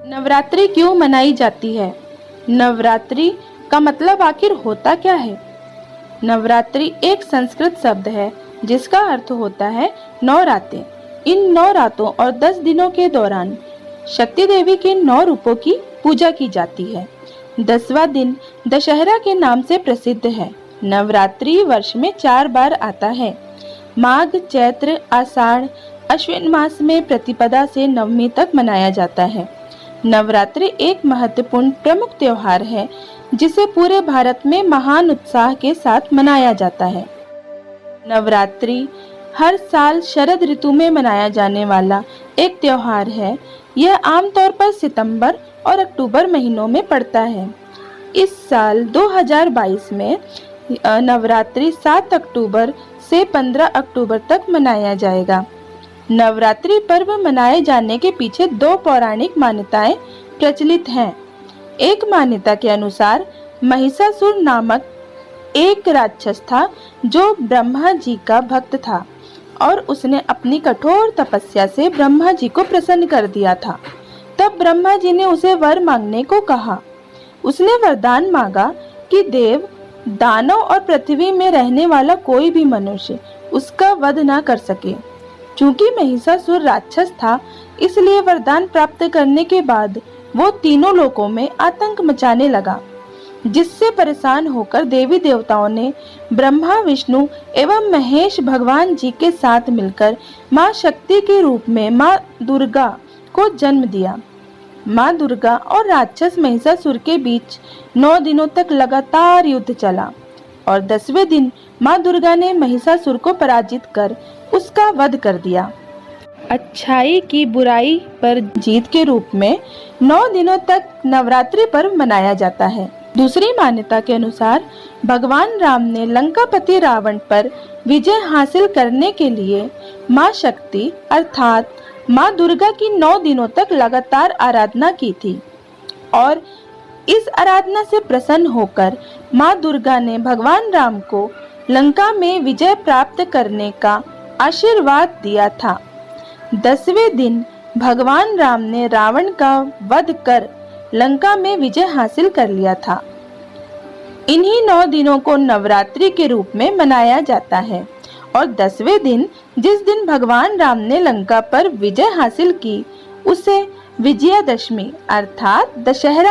नवरात्रि क्यों मनाई जाती है? नवरात्रि का मतलब आखिर होता क्या है? नवरात्रि एक संस्कृत शब्द है जिसका अर्थ होता है 9 रातें। इन 9 रातों और 10 दिनों के दौरान शक्ति देवी के 9 रूपों की पूजा की जाती है। 10वां दिन दशहरा के नाम से प्रसिद्ध है। नवरात्रि वर्ष में 4 बार आता है। माघ, चैत्र, आषाढ़, अश्विन मास में प्रतिपदा से नवमी तक मनाया जाता है। नवरात्रि एक महत्वपूर्ण प्रमुख त्योहार है जिसे पूरे भारत में महान उत्साह के साथ मनाया जाता है। नवरात्रि हर साल शरद ऋतु में मनाया जाने वाला एक त्योहार है। यह आमतौर पर सितंबर और अक्टूबर महीनों में पड़ता है। इस साल 2022 में नवरात्रि 7 अक्टूबर से 15 अक्टूबर तक मनाया जाएगा। नवरात्रि पर्व मनाए जाने के पीछे 2 पौराणिक मान्यताएं प्रचलित हैं। एक मान्यता के अनुसार महिषासुर नामक एक राक्षस था जो ब्रह्मा जी का भक्त था और उसने अपनी कठोर तपस्या से ब्रह्मा जी को प्रसन्न कर दिया था। तब ब्रह्मा जी ने उसे वर मांगने को कहा। उसने वरदान मांगा कि देव, दानव और पृथ्वी में रहने वाला कोई भी मनुष्य उसका वध न कर सके। चूंकि महिषासुर राक्षस था, इसलिए वरदान प्राप्त करने के बाद वो तीनों लोकों में आतंक मचाने लगा, जिससे परेशान होकर देवी देवताओं ने ब्रह्मा, विष्णु एवं महेश भगवान जी के साथ मिलकर मां शक्ति के रूप में मां दुर्गा को जन्म दिया। मां दुर्गा और राक्षस महिषासुर के बीच 9 दिनों तक लगातार युद्ध चला और 10वें दिन मां दुर्गा ने महिषासुर को पराजित कर उसका वध कर दिया। अच्छाई की बुराई पर जीत के रूप में 9 दिनों तक नवरात्रि पर्व मनाया जाता है। दूसरी मान्यता के अनुसार भगवान राम ने लंकापति रावण पर विजय हासिल करने के लिए मां शक्ति अर्थात मां दुर्गा की 9 दिनों तक लगातार आराधना की थी और इस आराधना से प्रसन्न होकर मां दुर्गा ने भगवान राम को लंका में विजय प्राप्त करने का आशीर्वाद दिया था। 10वें दिन भगवान राम ने रावण का वध कर लंका में विजय हासिल कर लिया था। इन्हीं 9 दिनों को नवरात्रि के रूप में मनाया जाता है और 10वें दिन, जिस दिन भगवान राम ने लंका पर विजय हासिल की, उसे विजयादशमी अर्थात दशहरा